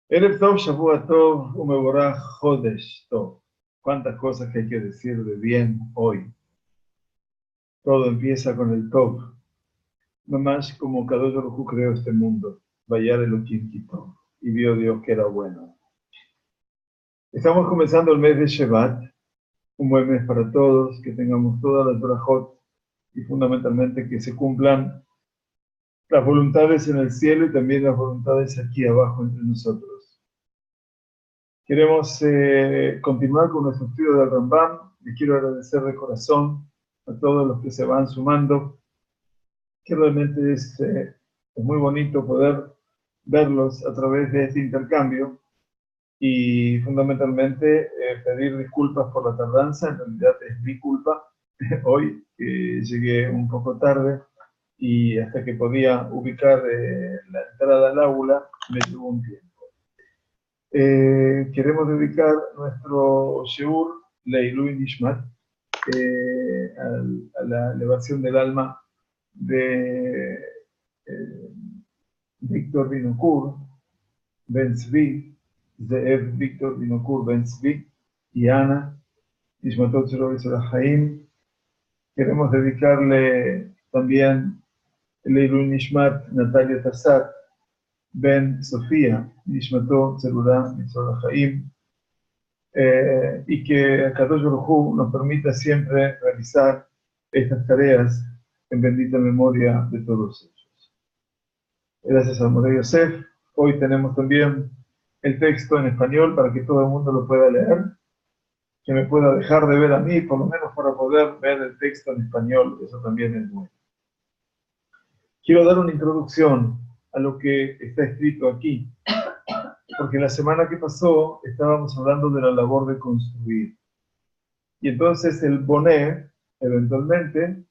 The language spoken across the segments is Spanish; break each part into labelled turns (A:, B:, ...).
A: Erev Tov, Shavua Tov, Umevorach Chodesh Tov. Cuántas cosas que hay que decir de bien hoy. Todo empieza con el Tov. No más como Kadosh Baruj Hu creó este mundo. Vayar Elohim Kitov. Y vio Dios que era bueno. Estamos comenzando el mes de Shevat. Un buen mes para todos. Que tengamos todas las brajot. Y fundamentalmente que se cumplan las voluntades en el cielo y también las voluntades aquí abajo entre nosotros. Queremos continuar con nuestro estudio del Rambam. Les quiero agradecer de corazón a todos los que se van sumando, que realmente es muy bonito poder verlos a través de este intercambio y fundamentalmente pedir disculpas por la tardanza. En realidad es mi culpa hoy, que llegué un poco tarde y hasta que podía ubicar la entrada al aula me llevó un tiempo. Queremos dedicar nuestro Sheur Leilui Nishmat a la elevación del alma de Víctor Vinokur Ben Zvi, Zeev Víctor Vinokur Ben Zvi y Ana Nishmatot Zerov Haim. Queremos dedicarle también Leilui Nishmat Natalia Tassat Ben Sofía, Nishmato Zerurah Mitzvah Haim, y que Kadosh Baruj Hu nos permita siempre realizar estas tareas en bendita memoria de todos ellos. Gracias a Morey Yosef. Hoy tenemos también el texto en español para que todo el mundo lo pueda leer, que me pueda dejar de ver a mí, por lo menos para poder ver el texto en español, eso también es bueno. Quiero dar una introducción a lo que está escrito aquí, porque la semana que pasó estábamos hablando de la labor de construir. Y entonces el boné, eventualmente,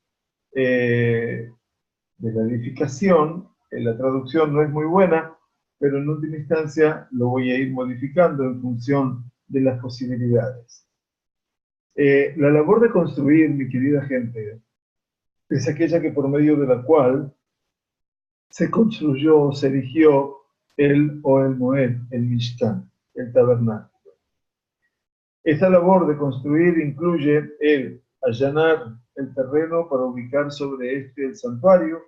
A: de la edificación, la traducción no es muy buena, pero en última instancia lo voy a ir modificando en función de las posibilidades. La labor de construir, mi querida gente, es aquella que por medio de la cual se construyó, se erigió el Moed, el Mishkan, el tabernáculo. Esta labor de construir incluye el allanar el terreno para ubicar sobre este el santuario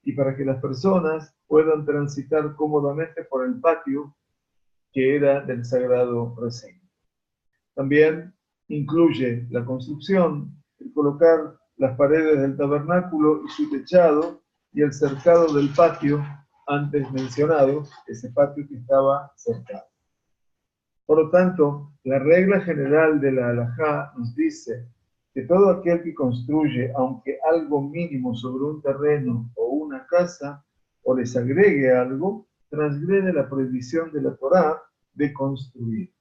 A: y para que las personas puedan transitar cómodamente por el patio que era del sagrado recinto. También incluye la construcción, el colocar las paredes del tabernáculo y su techado y el cercado del patio antes mencionado, ese patio que estaba cercado. Por lo tanto, la regla general de la halajá nos dice que todo aquel que construye, aunque algo mínimo sobre un terreno o una casa, o les agregue algo, transgrede la prohibición de la Torá de construir.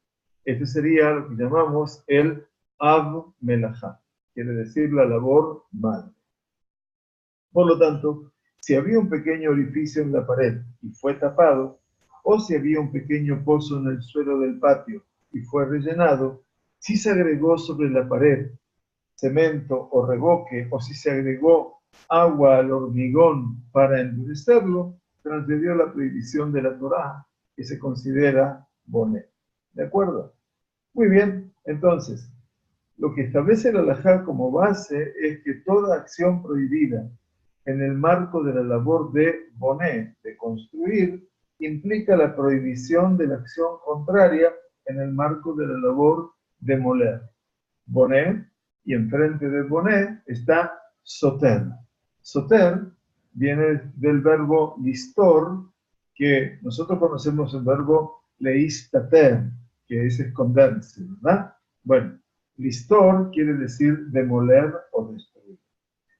A: Este sería lo que llamamos el Av Melajá, quiere decir la labor madre. Por lo tanto, si había un pequeño orificio en la pared y fue tapado, o si había un pequeño pozo en el suelo del patio y fue rellenado, si se agregó sobre la pared cemento o revoque, o si se agregó agua al hormigón para endurecerlo, transgredió la prohibición de la Torá, que se considera boné. ¿De acuerdo? Muy bien, entonces, lo que establece la halajá como base es que toda acción prohibida en el marco de la labor de boné, de construir, implica la prohibición de la acción contraria en el marco de la labor de moler. Boné, y enfrente de boné está soter. Soter viene del verbo listor, que nosotros conocemos el verbo leistater, que es esconderse, ¿verdad? Bueno, listor quiere decir demoler o destruir.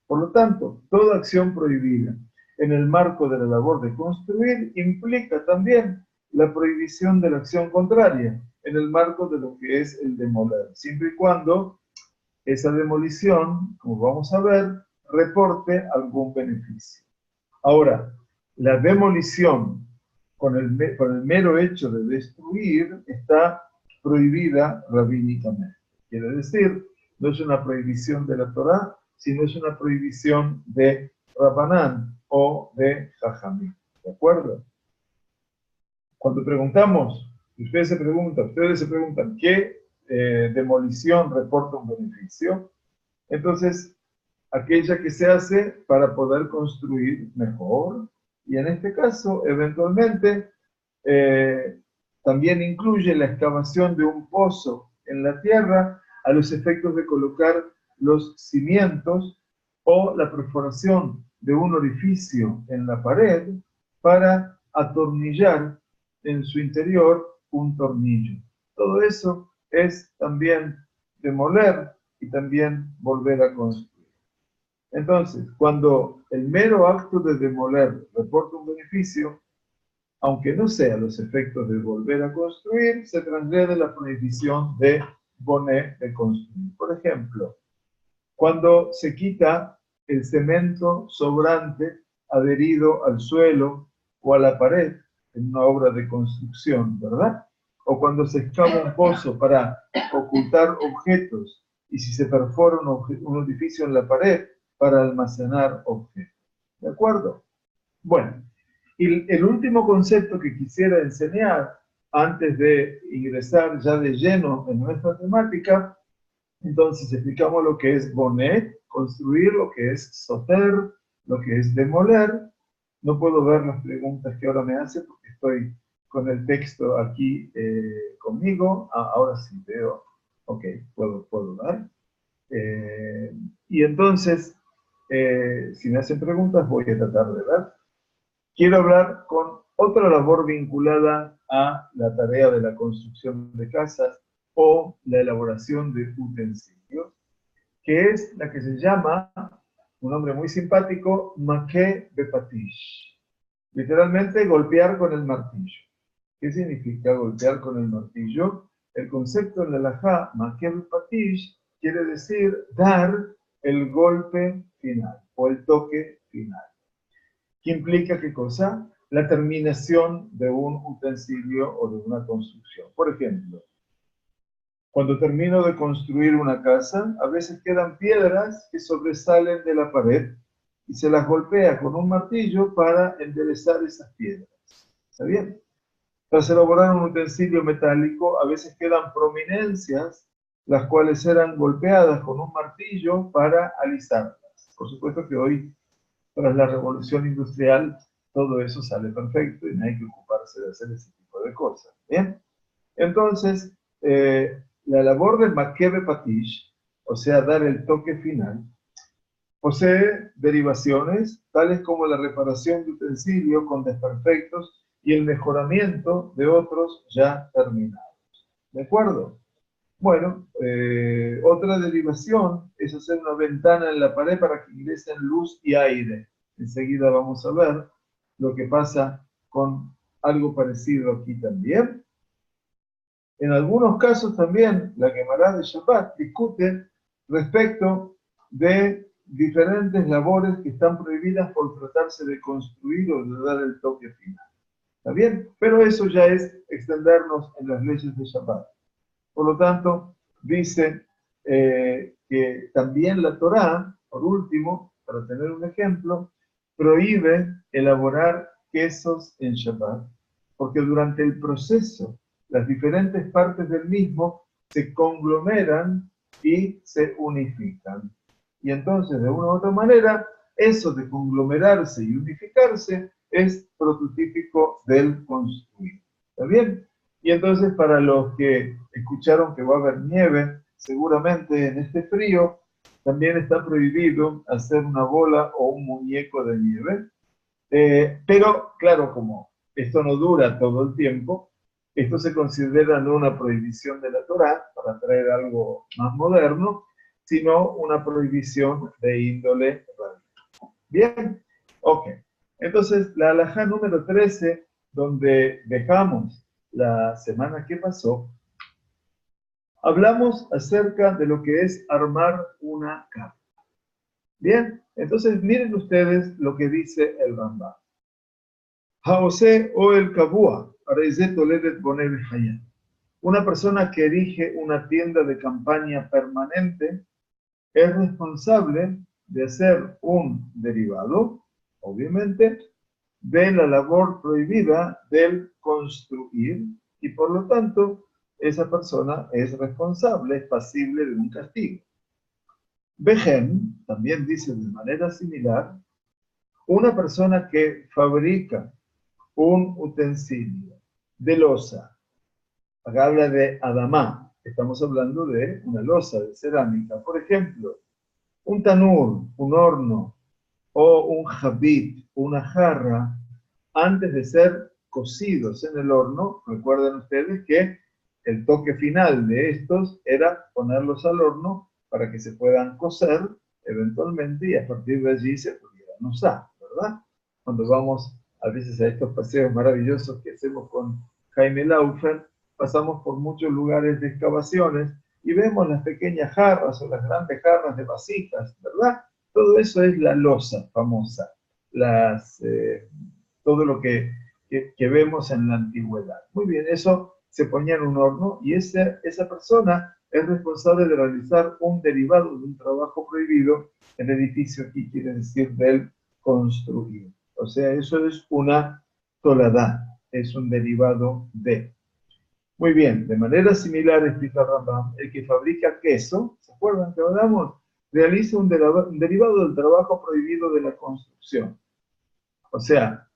A: Por lo tanto, toda acción prohibida en el marco de la labor de construir implica también la prohibición de la acción contraria en el marco de lo que es el demoler, siempre y cuando esa demolición, como vamos a ver, reporte algún beneficio. Ahora, la demolición con el mero hecho de destruir está prohibida rabínicamente. Quiere decir, no es una prohibición de la Torá, sino es una prohibición de Rabanán o de Jajamí. ¿De acuerdo? Cuando preguntamos, ustedes se preguntan, ¿qué demolición reporta un beneficio? Entonces, aquella que se hace para poder construir mejor. Y en este caso, eventualmente, también incluye la excavación de un pozo en la tierra a los efectos de colocar los cimientos o la perforación de un orificio en la pared para atornillar en su interior un tornillo. Todo eso es también demoler y también volver a construir. Entonces, cuando el mero acto de demoler reporta un beneficio, aunque no sea los efectos de volver a construir, se transgrede la prohibición de boné de construir. Por ejemplo, cuando se quita el cemento sobrante adherido al suelo o a la pared en una obra de construcción, ¿verdad? O cuando se excava un pozo para ocultar objetos y si se perfora un orificio en la pared para almacenar objetos. ¿De acuerdo? Bueno, y el último concepto que quisiera enseñar antes de ingresar ya de lleno en nuestra temática, entonces explicamos lo que es bonet, construir, lo que es soter, lo que es demoler. No puedo ver las preguntas que ahora me hace porque estoy con el texto aquí conmigo. Ahora sí veo, ok, puedo ver. Y entonces, si me hacen preguntas, voy a tratar de ver. Quiero hablar con otra labor vinculada a la tarea de la construcción de casas o la elaboración de utensilios, que es la que se llama, un nombre muy simpático, maquet de patish. Literalmente, golpear con el martillo. ¿Qué significa golpear con el martillo? El concepto en la halajá, maquet de patish, quiere decir dar el golpe final o el toque final. ¿Qué implica qué cosa? La terminación de un utensilio o de una construcción. Por ejemplo, cuando termino de construir una casa, a veces quedan piedras que sobresalen de la pared y se las golpea con un martillo para enderezar esas piedras. ¿Está bien? Tras elaborar un utensilio metálico, a veces quedan prominencias, las cuales eran golpeadas con un martillo para alisarlas. Por supuesto que hoy, tras la revolución industrial, todo eso sale perfecto y no hay que ocuparse de hacer ese tipo de cosas. ¿Bien? Entonces, la labor del maquet patish, o sea, dar el toque final, posee derivaciones tales como la reparación de utensilios con desperfectos y el mejoramiento de otros ya terminados. ¿De acuerdo? Bueno, otra derivación es hacer una ventana en la pared para que ingresen luz y aire. Enseguida vamos a ver lo que pasa con algo parecido aquí también. En algunos casos también la Gemara de Shabbat discute respecto de diferentes labores que están prohibidas por tratarse de construir o de dar el toque final. ¿Está bien? Pero eso ya es extendernos en las leyes de Shabbat. Por lo tanto, dice que también la Torá, por último, para tener un ejemplo, prohíbe elaborar quesos en Shabbat, porque durante el proceso las diferentes partes del mismo se conglomeran y se unifican. Y entonces, de una u otra manera, eso de conglomerarse y unificarse es prototípico del construir. ¿Está bien? Y entonces, para los que escucharon que va a haber nieve, seguramente en este frío, también está prohibido hacer una bola o un muñeco de nieve. Pero, claro, como esto no dura todo el tiempo, esto se considera no una prohibición de la Torá, para traer algo más moderno, sino una prohibición de índole rabínica. Bien, ok. Entonces, la halajá número 13, donde dejamos la semana que pasó, hablamos acerca de lo que es armar una casa. Bien, entonces miren ustedes lo que dice el Rambam. Haose o el Kabua, Toledet Boner Hayat. Una persona que erige una tienda de campaña permanente es responsable de hacer un derivado, obviamente, de la labor prohibida del construir y por lo tanto esa persona es responsable, es pasible de un castigo. Behem también dice de manera similar, una persona que fabrica un utensilio de losa, acá habla de adamá, estamos hablando de una losa de cerámica, por ejemplo, un tanur, un horno, o un jabit, una jarra, antes de ser cocidos en el horno, recuerden ustedes que el toque final de estos era ponerlos al horno para que se puedan cocer eventualmente y a partir de allí se pudieran usar, ¿verdad? Cuando vamos a veces a estos paseos maravillosos que hacemos con Jaime Laufer, pasamos por muchos lugares de excavaciones y vemos las pequeñas jarras o las grandes jarras de vasijas, ¿verdad? Todo eso es la losa famosa, todo lo que vemos en la antigüedad. Muy bien, eso se ponía en un horno y esa persona es responsable de realizar un derivado de un trabajo prohibido. El edificio aquí quiere decir del construir. O sea, eso es una toladá, es un derivado de. Muy bien, de manera similar, explica Rambam, el que fabrica queso, ¿se acuerdan que hablamos? Realiza un derivado del trabajo prohibido de la construcción. O sea,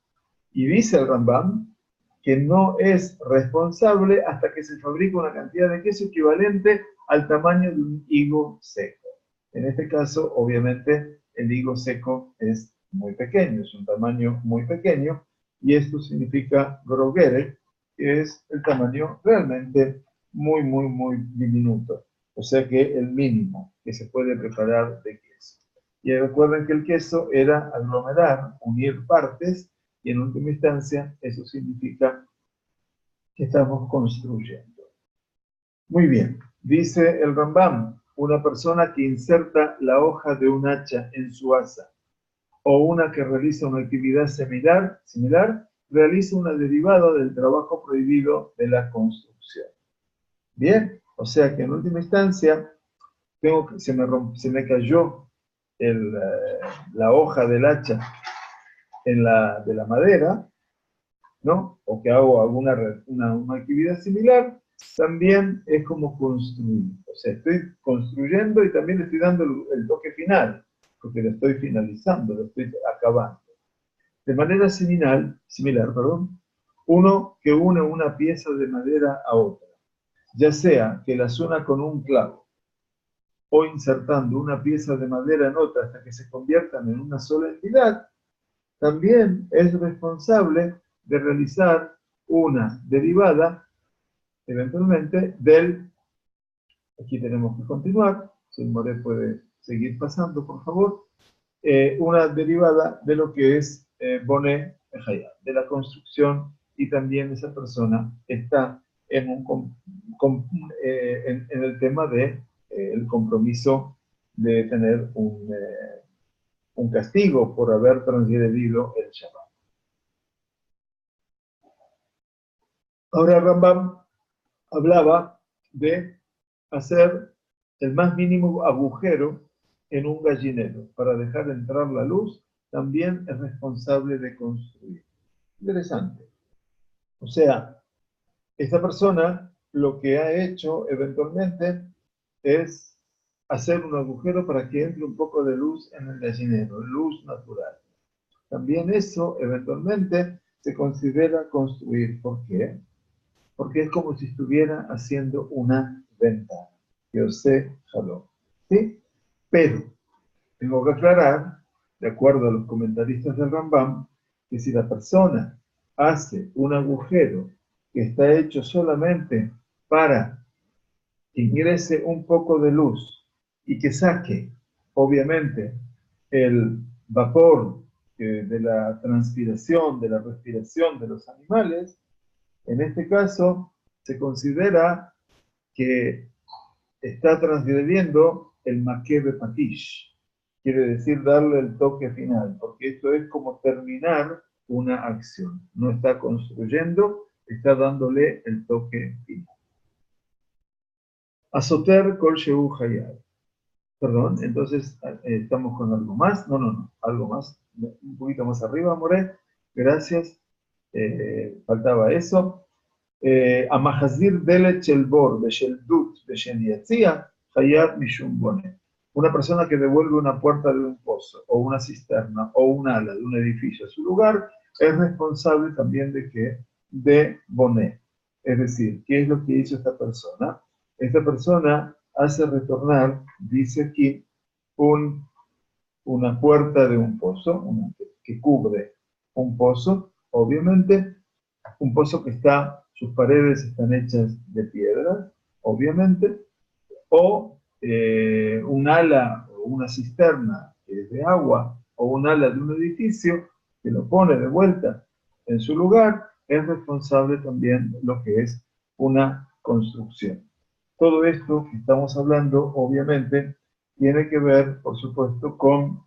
A: y dice el Rambam que no es responsable hasta que se fabrica una cantidad de queso equivalente al tamaño de un higo seco. En este caso, obviamente, el higo seco es muy pequeño, es un tamaño muy pequeño, y esto significa grogere, que es el tamaño realmente muy, muy, muy diminuto. O sea que el mínimo que se puede preparar de queso. Y recuerden que el queso era aglomerar, unir partes, y en última instancia eso significa que estamos construyendo. Muy bien, dice el Rambam, una persona que inserta la hoja de un hacha en su asa o una que realiza una actividad similar realiza una derivada del trabajo prohibido de la construcción. Bien, o sea que en última instancia se me cayó la hoja del hacha de la madera, ¿no? O que hago una actividad similar, también es como construir. O sea, estoy construyendo y también le estoy dando el toque final, porque lo estoy finalizando, lo estoy acabando. De manera similar, uno que une una pieza de madera a otra, ya sea que las una con un clavo o insertando una pieza de madera en otra hasta que se conviertan en una sola entidad, también es responsable de realizar una derivada, eventualmente, aquí tenemos que continuar, si Moré puede seguir pasando, por favor, una derivada de lo que es Boné Ejayá, de la construcción, y también esa persona está en el tema de el compromiso de tener un castigo por haber transgredido el Shabbat. Ahora Rambam hablaba de hacer el más mínimo agujero en un gallinero para dejar entrar la luz, también es responsable de construir. Interesante. O sea, esta persona lo que ha hecho eventualmente es hacer un agujero para que entre un poco de luz en el gallinero, luz natural. También eso eventualmente se considera construir. ¿Por qué? Porque es como si estuviera haciendo una ventana. Yosé Shalom. ¿Sí? Pero tengo que aclarar, de acuerdo a los comentaristas del Rambam, que si la persona hace un agujero que está hecho solamente para que ingrese un poco de luz y que saque, obviamente, el vapor de la transpiración, de la respiración de los animales, en este caso se considera que está transgrediendo el maquebe patish. Quiere decir darle el toque final, porque esto es como terminar una acción. No está construyendo, está dándole el toque final. Azoter kol shehu hayal. Perdón, entonces estamos con algo más. No, algo más. Un poquito más arriba, More. Gracias. Faltaba eso. Amahazir delet shel bor beshel dut beshel yatzia hayat mishum bonet. Una persona que devuelve una puerta de un pozo, o una cisterna, o un ala de un edificio a su lugar, es responsable también de que de bonet. Es decir, ¿qué es lo que hizo esta persona? Esta persona hace retornar, dice aquí, una puerta de un pozo, que cubre un pozo, obviamente, un pozo que sus paredes están hechas de piedra, obviamente, o un ala o una cisterna que es de agua, o un ala de un edificio que lo pone de vuelta en su lugar, es responsable también de lo que es una construcción. Todo esto que estamos hablando, obviamente, tiene que ver, por supuesto, con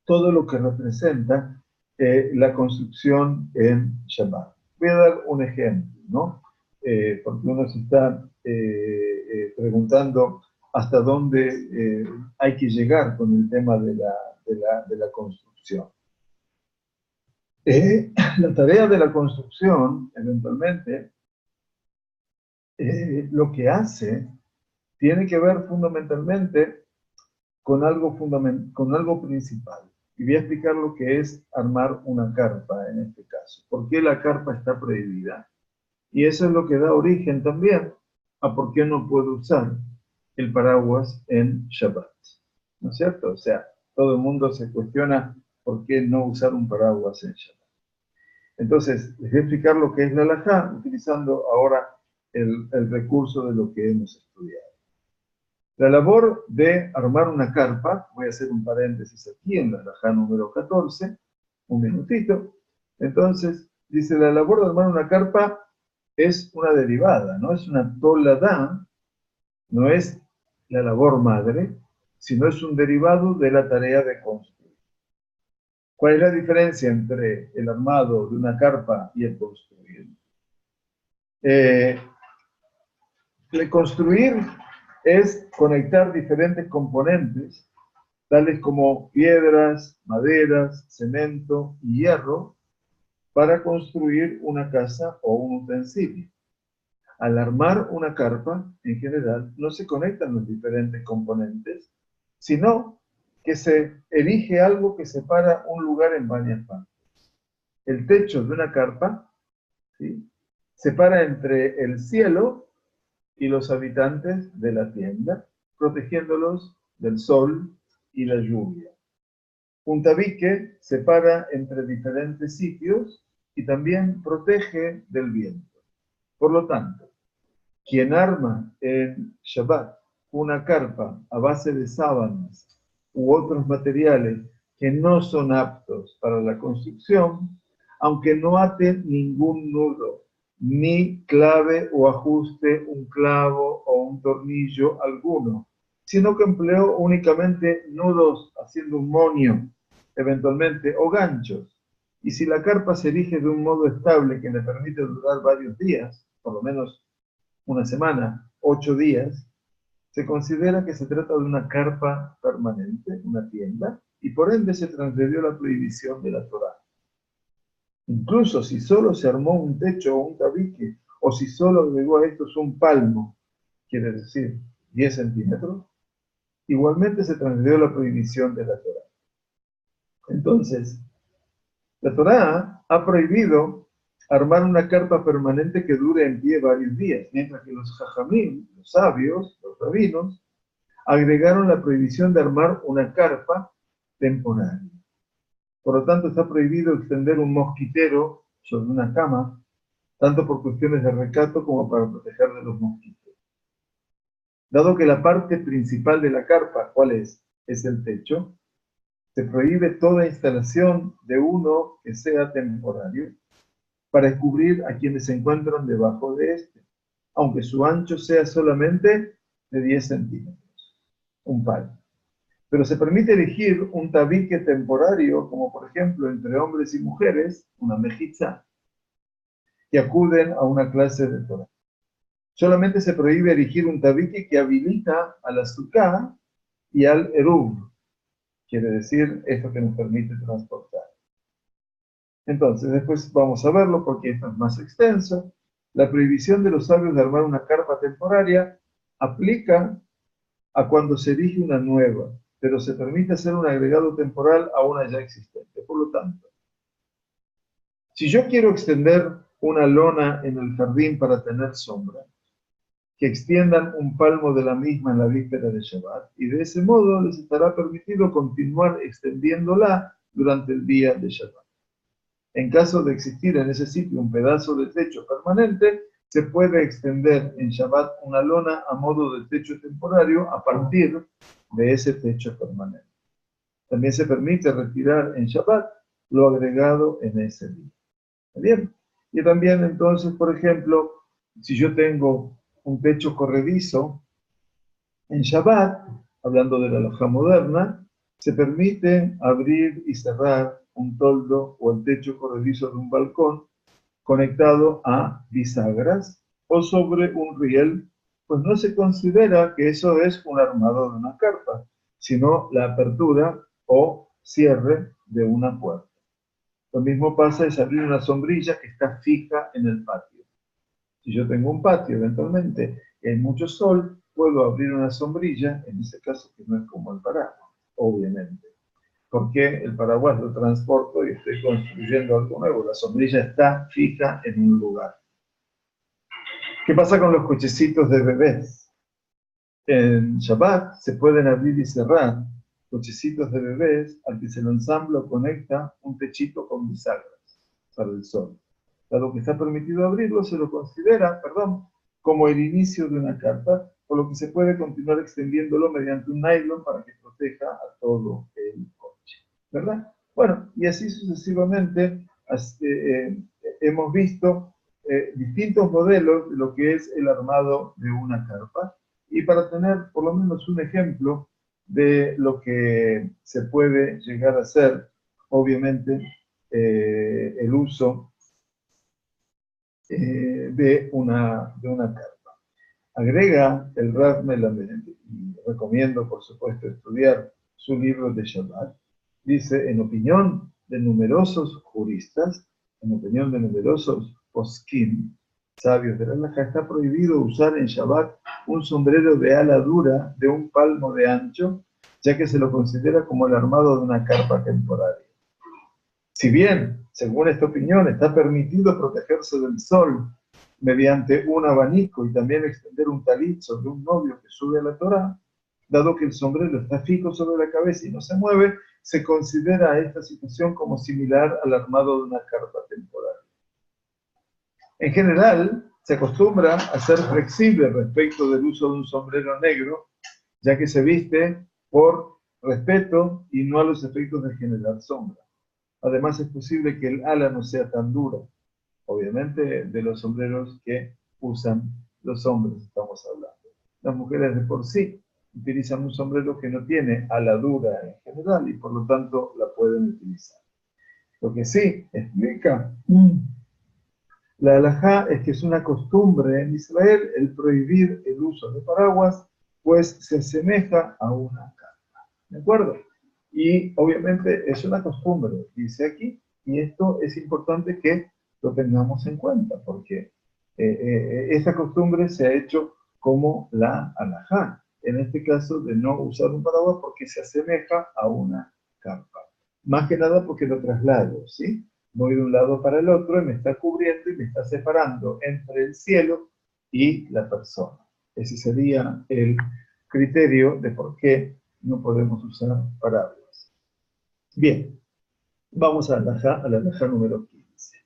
A: todo lo que representa la construcción en Shabbat. Voy a dar un ejemplo, ¿no? Porque uno se está preguntando hasta dónde hay que llegar con el tema de la construcción. La tarea de la construcción, eventualmente, lo que hace tiene que ver fundamentalmente con algo principal. Y voy a explicar lo que es armar una carpa en este caso. ¿Por qué la carpa está prohibida? Y eso es lo que da origen también a por qué no puedo usar el paraguas en Shabbat. ¿No es cierto? O sea, todo el mundo se cuestiona por qué no usar un paraguas en Shabbat. Entonces, les voy a explicar lo que es la halajá, utilizando ahora el recurso de lo que hemos estudiado. La labor de armar una carpa, voy a hacer un paréntesis aquí en la halajá número 14, un minutito. Entonces, dice, la labor de armar una carpa es una derivada, no es una toladá, no es la labor madre, sino es un derivado de la tarea de construir. ¿Cuál es la diferencia entre el armado de una carpa y el construir? El construir es conectar diferentes componentes, tales como piedras, maderas, cemento y hierro, para construir una casa o un utensilio. Al armar una carpa, en general, no se conectan los diferentes componentes, sino que se elige algo que separa un lugar en varias partes. El techo de una carpa, ¿sí?, separa entre el cielo y los habitantes de la tienda, protegiéndolos del sol y la lluvia. Un tabique separa entre diferentes sitios y también protege del viento. Por lo tanto, quien arma en Shabbat una carpa a base de sábanas u otros materiales que no son aptos para la construcción, aunque no ate ningún nudo, ni clave o ajuste un clavo o un tornillo alguno, sino que empleó únicamente nudos haciendo un monio, eventualmente, o ganchos. Y si la carpa se erige de un modo estable que le permite durar varios días, por lo menos una semana, 8 días, se considera que se trata de una carpa permanente, una tienda, y por ende se transgredió la prohibición de la Torá. Incluso si solo se armó un techo o un tabique, o si solo agregó a estos un palmo, quiere decir 10 centímetros, igualmente se transgredió la prohibición de la Torá. Entonces, la Torá ha prohibido armar una carpa permanente que dure en pie varios días, mientras que los jajamim, los sabios, los rabinos, agregaron la prohibición de armar una carpa temporaria. Por lo tanto, está prohibido extender un mosquitero sobre una cama, tanto por cuestiones de recato como para proteger de los mosquitos. Dado que la parte principal de la carpa, ¿cuál es? Es el techo. Se prohíbe toda instalación de uno que sea temporario para cubrir a quienes se encuentran debajo de este, aunque su ancho sea solamente de 10 centímetros, un palo. Pero se permite elegir un tabique temporario, como por ejemplo entre hombres y mujeres, una mejizá, que acuden a una clase de Torah. Solamente se prohíbe erigir un tabique que habilita al azúcar y al eruv, quiere decir esto que nos permite transportar. Entonces, después vamos a verlo porque esto es más extenso. La prohibición de los sabios de armar una carpa temporaria aplica a cuando se erige una nueva, pero se permite hacer un agregado temporal a una ya existente. Por lo tanto, si yo quiero extender una lona en el jardín para tener sombra, que extiendan un palmo de la misma en la víspera de Shabbat, y de ese modo les estará permitido continuar extendiéndola durante el día de Shabbat. En caso de existir en ese sitio un pedazo de techo permanente, se puede extender en Shabbat una lona a modo de techo temporario a partir de ese techo permanente. También se permite retirar en Shabbat lo agregado en ese día. ¿Está bien? Y también entonces, por ejemplo, si yo tengo un techo corredizo en Shabbat, hablando de la halajá moderna, se permite abrir y cerrar un toldo o el techo corredizo de un balcón conectado a bisagras o sobre un riel, pues no se considera que eso es un armado de una carpa, sino la apertura o cierre de una puerta. Lo mismo pasa es abrir una sombrilla que está fija en el patio. Si yo tengo un patio, eventualmente, hay mucho sol, puedo abrir una sombrilla, en ese caso que no es como el paraguas, obviamente. Porque el paraguas lo transporto y estoy construyendo algo nuevo. La sombrilla está fija en un lugar. ¿Qué pasa con los cochecitos de bebés? En Shabbat se pueden abrir y cerrar cochecitos de bebés al que se lo ensambla o conecta un techito con bisagras para el sol. Dado que está permitido abrirlo, se lo considera, como el inicio de una carpa, por lo que se puede continuar extendiéndolo mediante un nylon para que proteja a todo el coche. ¿Verdad? Bueno, y así sucesivamente hemos visto distintos modelos de lo que es el armado de una carpa. Y para tener por lo menos un ejemplo de lo que se puede llegar a hacer, obviamente, el uso de una carpa. Agrega el Rav Melamed, y recomiendo por supuesto estudiar su libro de Shabbat, dice, en opinión de numerosos juristas, en opinión de numerosos poskim, sabios de la halajá, está prohibido usar en Shabbat un sombrero de ala dura de un palmo de ancho, ya que se lo considera como el armado de una carpa temporaria. Si bien, según esta opinión, está permitido protegerse del sol mediante un abanico y también extender un talit sobre un novio que sube a la Torá, dado que el sombrero está fijo sobre la cabeza y no se mueve, se considera esta situación como similar al armado de una carpa temporal. En general, se acostumbra a ser flexible respecto del uso de un sombrero negro, ya que se viste por respeto y no a los efectos de generar sombra. Además, es posible que el ala no sea tan dura. Obviamente, de los sombreros que usan los hombres estamos hablando. Las mujeres de por sí utilizan un sombrero que no tiene ala dura en general y por lo tanto la pueden utilizar. Lo que sí explica la halajá es que es una costumbre en Israel el prohibir el uso de paraguas, pues se asemeja a una carpa. ¿De acuerdo? Y obviamente es una costumbre, dice aquí, y esto es importante que lo tengamos en cuenta, porque esta costumbre se ha hecho como la halajá, en este caso de no usar un paraguas porque se asemeja a una carpa. Más que nada porque lo traslado, ¿sí? Voy de un lado para el otro y me está cubriendo y me está separando entre el cielo y la persona. Ese sería el criterio de por qué no podemos usar paraguas. Bien, vamos a la halajá número 15.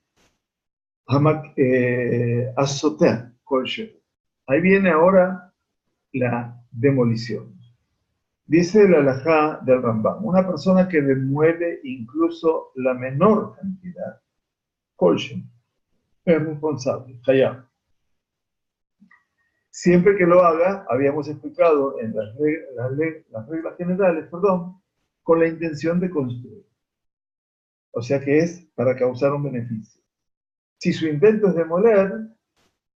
A: Azotea, ahí viene ahora la demolición. Dice la halajá del Rambam, una persona que demuele incluso la menor cantidad, kolshem, es responsable, hayam. Siempre que lo haga, habíamos explicado en las reglas generales, con la intención de construir. O sea que es para causar un beneficio. Si su intento es demoler,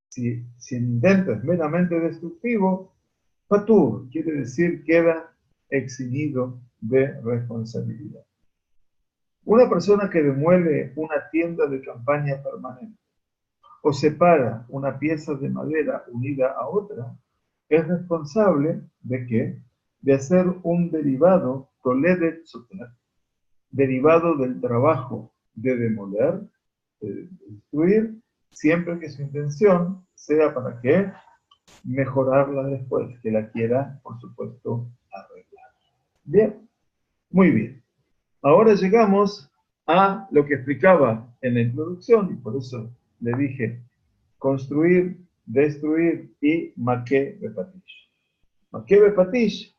A: si el intento es meramente destructivo, patur, quiere decir queda eximido de responsabilidad. Una persona que demuele una tienda de campaña permanente o separa una pieza de madera unida a otra, es responsable ¿de qué? De hacer un derivado, toledet soter, derivado del trabajo de demoler, de destruir, siempre que su intención sea para qué? Mejorarla después, que la quiera, por supuesto, arreglar. Bien, muy bien. Ahora llegamos a lo que explicaba en la introducción, y por eso le dije construir, destruir y maqué bepatish. Maqué bepatish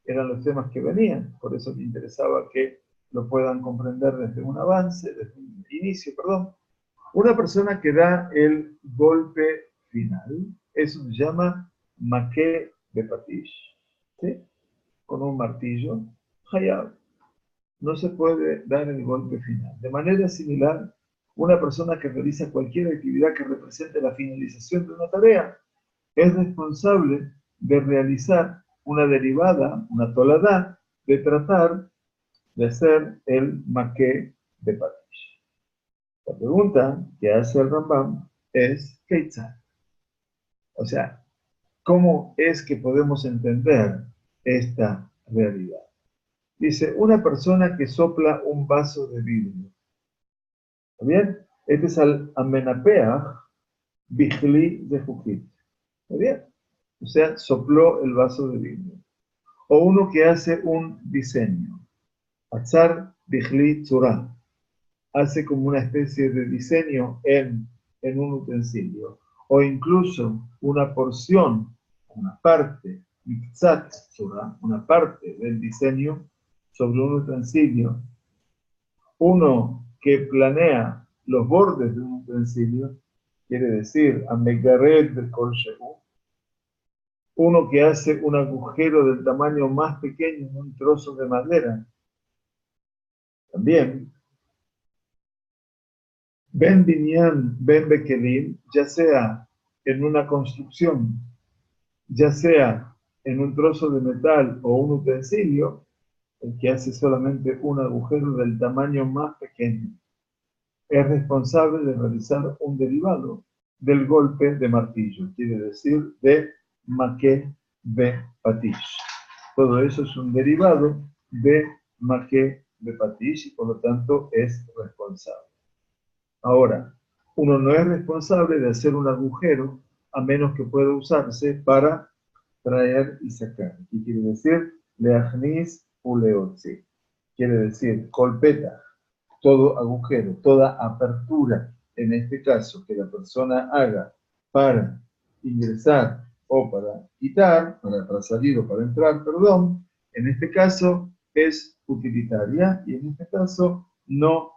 A: eran los temas que venían, por eso me interesaba que lo puedan comprender desde un avance, desde un inicio, perdón. Una persona que da el golpe final, eso se llama maqué bepatish, ¿sí? Con un martillo, hayab. No se puede dar el golpe final. De manera similar, una persona que realiza cualquier actividad que represente la finalización de una tarea es responsable de realizar una derivada, una toladá, de tratar de hacer el maqué de Patish. La pregunta que hace el Rambam es ¿Keitzad? O sea, ¿cómo es que podemos entender esta realidad? Dice, una persona que sopla un vaso de vidrio. ¿Está bien? Este es el amenapeach bijli de Jujit. ¿Está bien? O sea, sopló el vaso de vidrio. O uno que hace un diseño. Atzar bijli tzura. Hace como una especie de diseño en un utensilio. O incluso una porción, una parte, mitzat tzura, una parte del diseño sobre un utensilio. Uno que planea los bordes de un utensilio, quiere decir, amegaret de Kolshehu, uno que hace un agujero del tamaño más pequeño en un trozo de madera. También, Ben Binyan, Ben Bekelim, ya sea en una construcción, ya sea en un trozo de metal o un utensilio, el que hace solamente un agujero del tamaño más pequeño es responsable de realizar un derivado del golpe de martillo, quiere decir de maqué de patish. Todo eso es un derivado de maqué de patish y por lo tanto es responsable. Ahora, uno no es responsable de hacer un agujero a menos que pueda usarse para traer y sacar. ¿Qué quiere decir? Leachnis uleotzi. Quiere decir colpeta, todo agujero, toda apertura, en este caso, que la persona haga para ingresar o para quitar, para salir o para entrar, perdón, en este caso es utilitaria y en este caso no,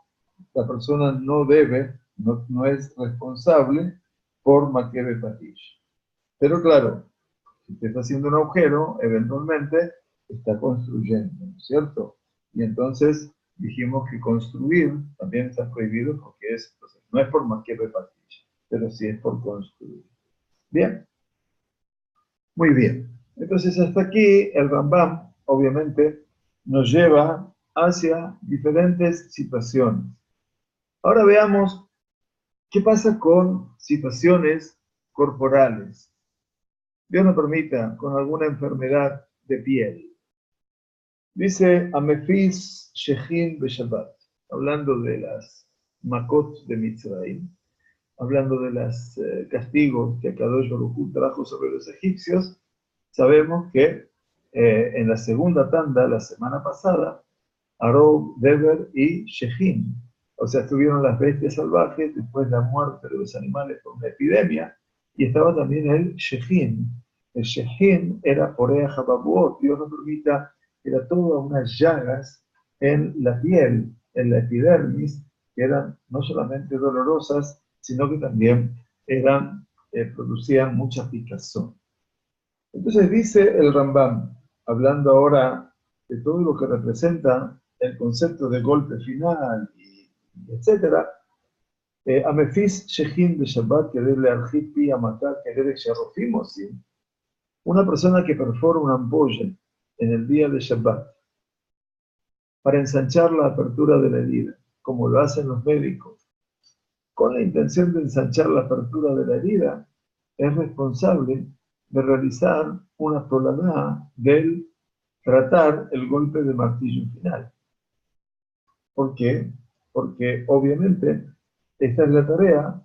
A: la persona no debe, no es responsable por maquere patish. Pero claro, si usted está haciendo un agujero, eventualmente está construyendo, ¿no es cierto? Y entonces dijimos que construir también está prohibido porque es, entonces, no es por maquete de patilla, pero sí es por construir. Bien, muy bien. Entonces hasta aquí el Rambam, obviamente, nos lleva hacia diferentes situaciones. Ahora veamos qué pasa con situaciones corporales. Dios nos permita, con alguna enfermedad de piel. Dice Amefis Shechin Beshabbat, hablando de las Makot de Mitzrayim, hablando de los castigos que Akadosh Baruj Hu trajo sobre los egipcios. Sabemos que en la segunda tanda, la semana pasada, Arob, Deber y Shechin, o sea, estuvieron las bestias salvajes después de la muerte de los animales por una epidemia, y estaba también el Shechin. El Shechin era Orea Jababuot, Dios nos permita, era todas unas llagas en la piel, en la epidermis, que eran no solamente dolorosas, sino que también eran, producían mucha picazón. Entonces dice el Rambam, hablando ahora de todo lo que representa el concepto de golpe final, etcétera, Amefis Shechin de Shabbat, que debe arjipi amatar, que debe sharofimosi, una persona que perfora una ampolla en el día de Shabbat, para ensanchar la apertura de la herida, como lo hacen los médicos, con la intención de ensanchar la apertura de la herida, es responsable de realizar una tolaná del tratar el golpe de martillo final. ¿Por qué? Porque obviamente esta es la tarea,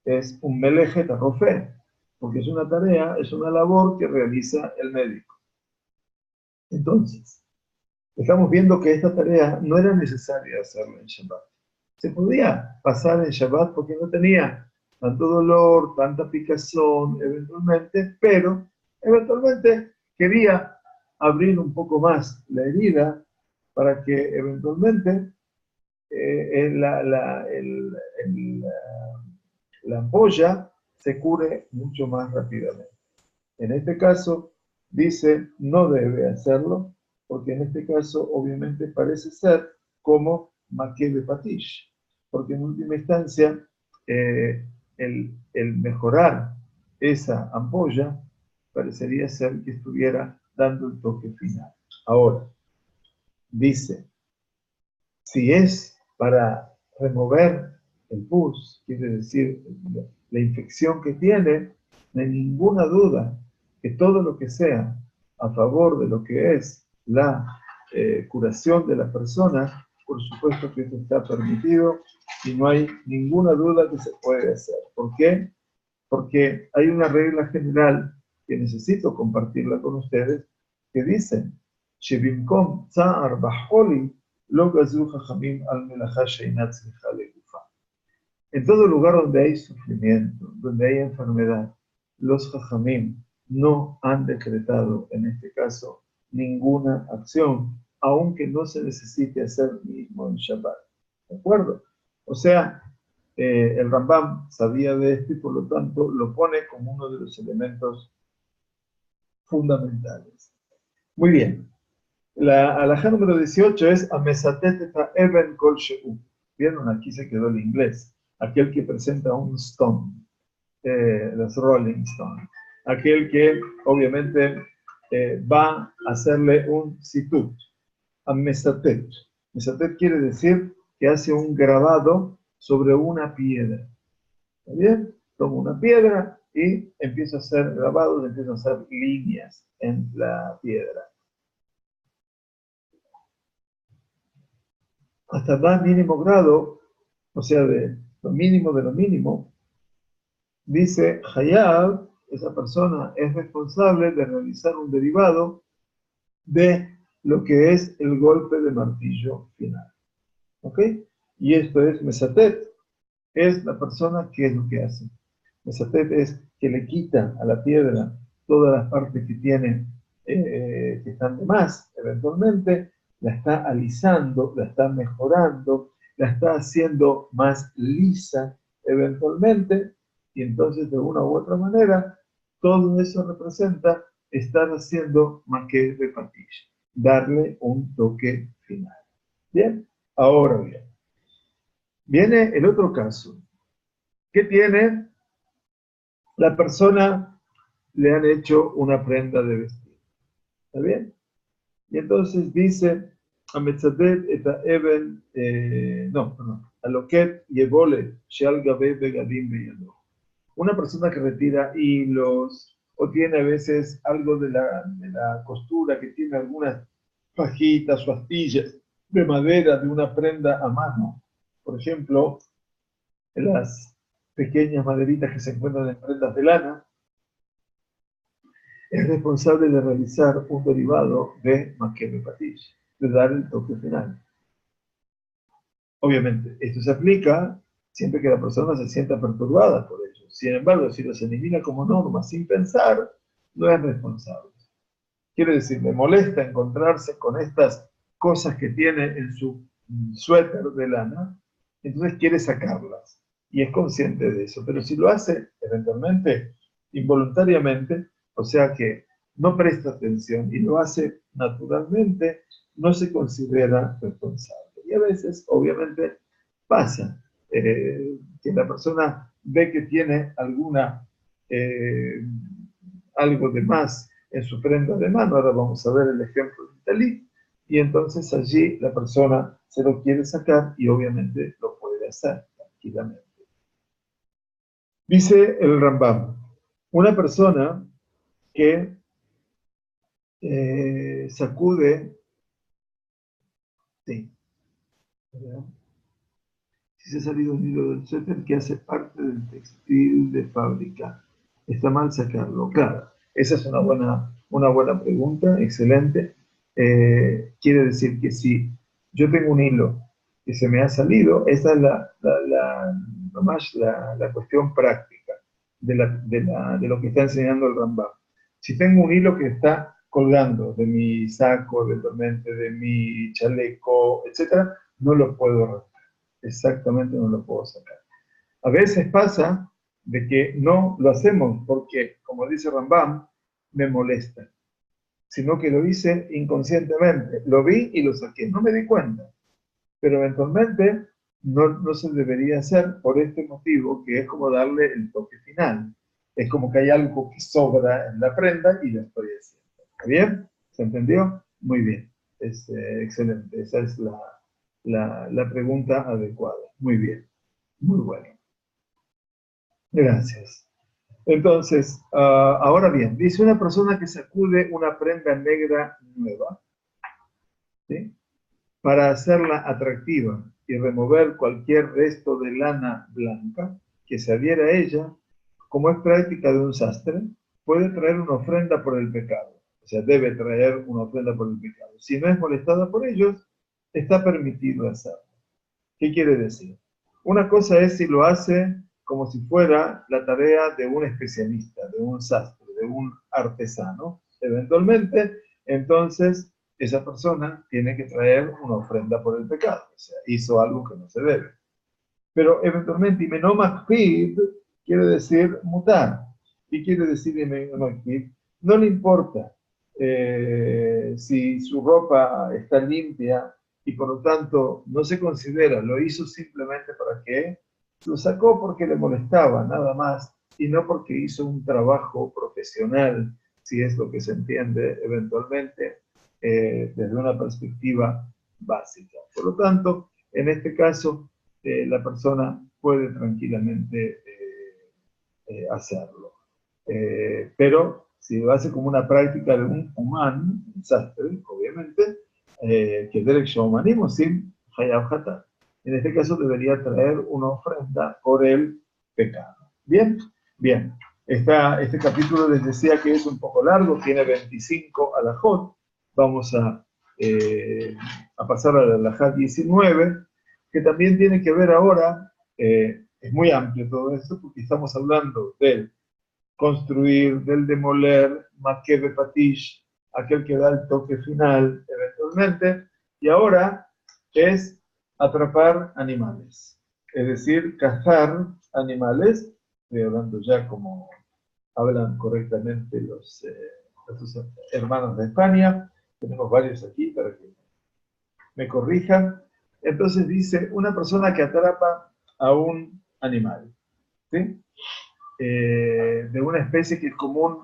A: es un meleje tarrofé, porque es una tarea, es una labor que realiza el médico. Entonces, estamos viendo que esta tarea no era necesaria hacerla en Shabbat. Se podía pasar en Shabbat porque no tenía tanto dolor, tanta picazón, eventualmente, pero eventualmente quería abrir un poco más la herida para que eventualmente la ampolla se cure mucho más rápidamente. En este caso, dice, no debe hacerlo, porque en este caso, obviamente, parece ser como maquebe patish, porque en última instancia, el mejorar esa ampolla parecería ser que estuviera dando el toque final. Ahora, dice, si es para remover el pus, quiere decir la infección que tiene, no hay ninguna duda que todo lo que sea a favor de lo que es la curación de la persona, por supuesto que esto está permitido y no hay ninguna duda que se puede hacer. ¿Por qué? Porque hay una regla general que necesito compartirla con ustedes, que dice, שבמקום צער בחולי, לא גזרו חכמים על מלאכה שאינה צריכה לגופה. En todo lugar donde hay sufrimiento, donde hay enfermedad, los jajamim no han decretado, en este caso, ninguna acción, aunque no se necesite hacer mismo en Shabbat. ¿De acuerdo? O sea, el Rambam sabía de esto y por lo tanto lo pone como uno de los elementos fundamentales. Muy bien. La alajá número 18 es Amesatet even kol she'u. Vieron, aquí se quedó el inglés. Aquel que presenta un stone, los Rolling Stones. Aquel que obviamente va a hacerle un situt. Amesatet. Mesatet quiere decir que hace un grabado sobre una piedra. ¿Está bien? Toma una piedra y empieza a hacer grabados, empieza a hacer líneas en la piedra. Hasta el más mínimo grado, o sea, de lo mínimo, dice Hayab, esa persona es responsable de realizar un derivado de lo que es el golpe de martillo final. ¿Ok? Y esto es Mesatet, es la persona que es lo que hace. Mesatet es que le quita a la piedra todas las partes que tiene, que están de más, eventualmente, la está alisando, la está mejorando, la está haciendo más lisa, eventualmente, y entonces de una u otra manera, todo eso representa estar haciendo maquet de patilla, darle un toque final. Bien, ahora bien, viene el otro caso. ¿Qué tiene? La persona le han hecho una prenda de vestir. ¿Está bien? Y entonces dice, Ametzadet eta even, no, perdón, aloket yebole, sheal gabe begadim beyado. Una persona que retira hilos o tiene a veces algo de la costura, que tiene algunas fajitas o astillas de madera de una prenda a mano. Por ejemplo, las pequeñas maderitas que se encuentran en prendas de lana, es responsable de realizar un derivado de maquebe patish, de dar el toque final. Obviamente, esto se aplica siempre que la persona se sienta perturbada por ello. Sin embargo, si los elimina como norma sin pensar, no es responsable. Quiere decir, me molesta encontrarse con estas cosas que tiene en su suéter de lana, entonces quiere sacarlas y es consciente de eso. Pero si lo hace eventualmente, involuntariamente, o sea que no presta atención y lo hace naturalmente, no se considera responsable. Y a veces, obviamente, pasa que la persona ve que tiene algo de más en su prenda de mano. Ahora vamos a ver el ejemplo de talit. y entonces allí la persona se lo quiere sacar y obviamente lo puede hacer tranquilamente. Dice el Rambam, una persona que sacude, sí, ¿verdad? Si se ha salido un hilo del suéter que hace parte del textil de fábrica, ¿está mal sacarlo? Claro, esa es una buena pregunta, excelente. Quiere decir que si yo tengo un hilo que se me ha salido, esa es la cuestión práctica de lo que está enseñando el Rambam. Si tengo un hilo que está colgando de mi saco, eventualmente de mi chaleco, etcétera, no lo puedo arrancar. Exactamente, no lo puedo sacar. A veces pasa de que no lo hacemos porque, como dice Rambam, me molesta, sino que lo hice inconscientemente. Lo vi y lo saqué, no me di cuenta. Pero eventualmente no se debería hacer por este motivo, que es como darle el toque final. Es como que hay algo que sobra en la prenda y lo estoy haciendo. ¿Está bien? ¿Se entendió? Muy bien. Es excelente. Esa es la pregunta adecuada. Muy bien. Muy bueno. Gracias. Entonces, ahora bien, dice una persona que sacude una prenda negra nueva, ¿sí? Para hacerla atractiva y remover cualquier resto de lana blanca que se adhiera a ella, como es práctica de un sastre, puede traer una ofrenda por el pecado. O sea, debe traer una ofrenda por el pecado. Si no es molestada por ellos, está permitido hacerlo. ¿Qué quiere decir? Una cosa es si lo hace como si fuera la tarea de un especialista, de un sastre, de un artesano. Eventualmente, entonces, esa persona tiene que traer una ofrenda por el pecado. O sea, hizo algo que no se debe. Pero eventualmente, imenomakpid quiere decir mutar. ¿Qué quiere decir imenomakpid? No le importa si su ropa está limpia y por lo tanto no se considera, lo hizo simplemente para que lo sacó porque le molestaba, nada más, y no porque hizo un trabajo profesional, si es lo que se entiende eventualmente desde una perspectiva básica. Por lo tanto, en este caso, la persona puede tranquilamente hacerlo. Pero si lo hace como una práctica de un humano, un sastre, obviamente, que Derek Showmanismo sin Hayab Hatat. En este caso debería traer una ofrenda por el pecado. ¿Bien? Bien. Este capítulo les decía que es un poco largo, tiene 25 alajot. Vamos a pasar a la alajat 19, que también tiene que ver ahora, es muy amplio todo esto, porque estamos hablando del construir, del demoler, Makebe Patish, aquel que da el toque final eventualmente, y ahora es atrapar animales, es decir, cazar animales, estoy hablando ya como hablan correctamente los hermanos de España, tenemos varios aquí para que me corrijan. Entonces dice, una persona que atrapa a un animal, ¿sí? De una especie que es común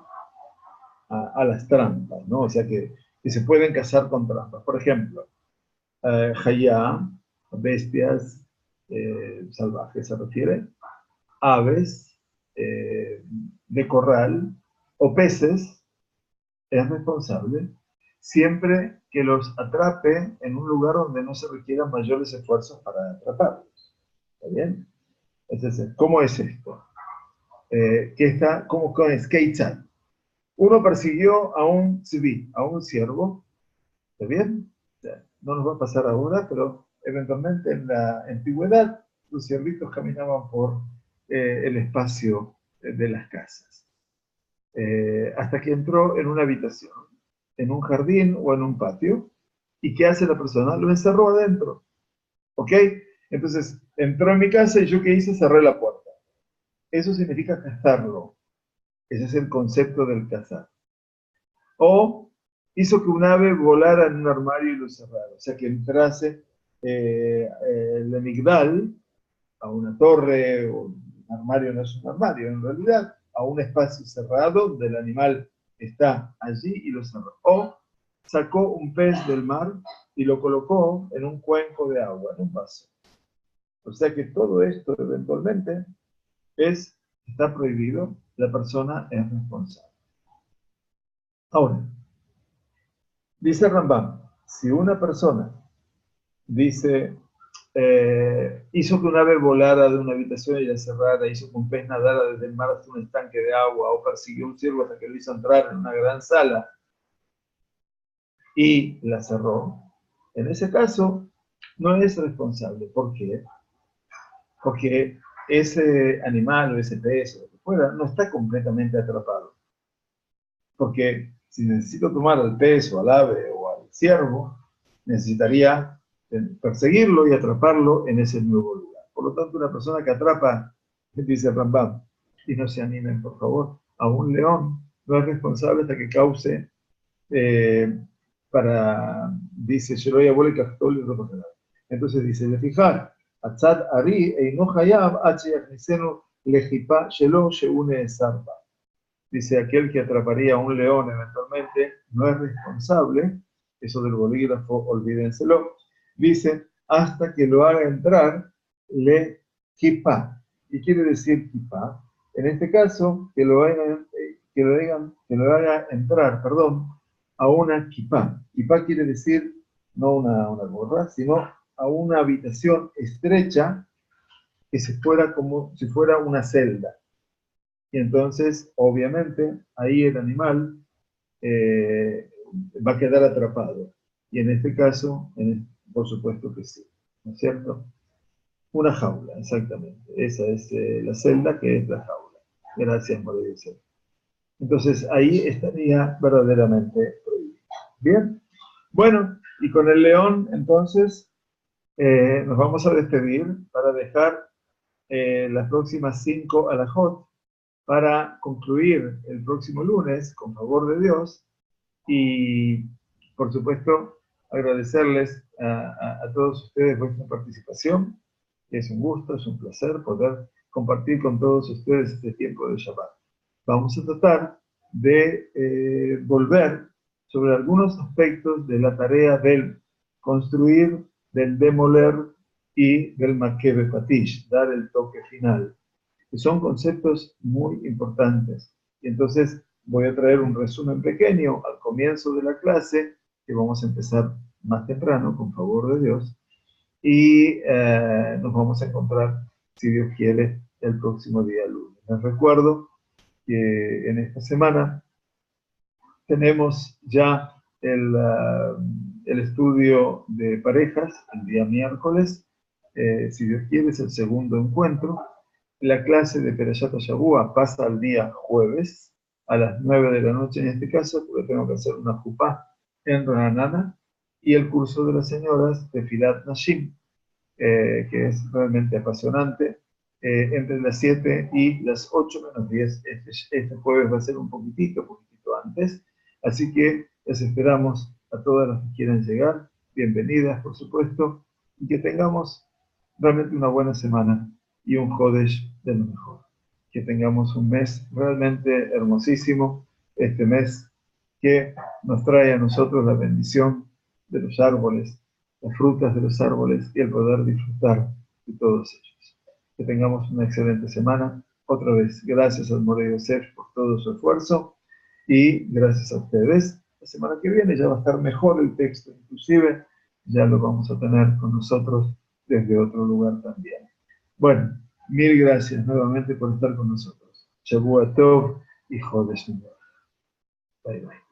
A: a las trampas, ¿no? O sea, que se pueden cazar con trampas. Por ejemplo, hayá, bestias salvajes se refiere, aves de corral o peces, es responsable siempre que los atrape en un lugar donde no se requieran mayores esfuerzos para atraparlos. ¿Está bien? Entonces, ¿cómo es esto? Que está como con Skeitzat. Uno persiguió a un tzvi, a un ciervo, ¿está bien? O sea, no nos va a pasar ahora, pero eventualmente en la antigüedad los ciervitos caminaban por el espacio de las casas. Hasta que entró en una habitación, en un jardín o en un patio, ¿y qué hace la persona? Lo encerró adentro, ¿ok? Entonces, entró en mi casa y yo qué hice, cerré la puerta. Eso significa cazarlo. Ese es el concepto del cazar. O hizo que un ave volara en un armario y lo cerrara. O sea, que entrase el amigdal a una torre, o un armario no es un armario, en realidad, a un espacio cerrado donde el animal está allí y lo cerró. O sacó un pez del mar y lo colocó en un cuenco de agua, en un vaso. O sea que todo esto eventualmente está prohibido, la persona es responsable. Ahora, dice Rambam, si una persona dice, hizo que un ave volara de una habitación y la cerrara, hizo que un pez nadara desde el mar hasta un estanque de agua, o persiguió un ciervo hasta que lo hizo entrar en una gran sala y la cerró, en ese caso no es responsable. ¿Por qué? Porque ese animal o ese pez o lo que fuera no está completamente atrapado. Porque si necesito tomar al pez o al ave o al ciervo, necesitaría perseguirlo y atraparlo en ese nuevo lugar. Por lo tanto, una persona que atrapa, dice Rambam, y no se animen, por favor, a un león, no es responsable hasta que cause dice, Sheroy Abole Caftol y Rotogelar. Entonces dice, de fijar, Atzad Ari, Eino Hayab, H. Yachnisenu, Lejipa, Shelo, Sheune Sarba. Dice, aquel que atraparía a un león eventualmente no es responsable, eso del bolígrafo, olvídenselo, dice, hasta que lo haga entrar, le kipa. ¿Y quiere decir kipa? En este caso, que lo haga entrar, a una kipa. Kipa quiere decir no una gorra, sino a una habitación estrecha que se fuera como si fuera una celda. Y entonces, obviamente, ahí el animal va a quedar atrapado. Y en este caso, por supuesto que sí, ¿no es cierto? Una jaula, exactamente. Esa es la celda, que es la jaula. Gracias por decir. Entonces, ahí estaría verdaderamente prohibido. Bien. Bueno, y con el león, entonces, nos vamos a despedir para dejar las próximas 5 alajot para concluir el próximo lunes, con favor de Dios, y por supuesto agradecerles a todos ustedes vuestra participación. Es un gusto, es un placer poder compartir con todos ustedes este tiempo de Shabbat. Vamos a tratar de volver sobre algunos aspectos de la tarea del construir, del demoler y del makebe patish, dar el toque final, que son conceptos muy importantes. Y entonces voy a traer un resumen pequeño al comienzo de la clase, que vamos a empezar más temprano, con favor de Dios, y nos vamos a encontrar, si Dios quiere, el próximo día lunes. Les recuerdo que en esta semana tenemos ya el estudio de parejas, el día miércoles, si Dios quiere, es el segundo encuentro. La clase de Perashat Shavua pasa al día jueves, a las 9 de la noche en este caso, porque tengo que hacer una jupá en Ranana, y el curso de las señoras de Filat Nashim, que es realmente apasionante, entre las 7 y las 8 menos 10. Este jueves va a ser un poquitito antes, así que les esperamos a todas las que quieran llegar, bienvenidas por supuesto, y que tengamos realmente una buena semana y un Jodesh de lo mejor. Que tengamos un mes realmente hermosísimo, este mes que nos trae a nosotros la bendición de los árboles, las frutas de los árboles y el poder disfrutar de todos ellos. Que tengamos una excelente semana. Otra vez, gracias al Moré Yosef por todo su esfuerzo y gracias a ustedes. La semana que viene ya va a estar mejor el texto, inclusive ya lo vamos a tener con nosotros desde otro lugar también. Bueno, mil gracias nuevamente por estar con nosotros. Shavua Tov y Jodesh Mevorach. Bye bye.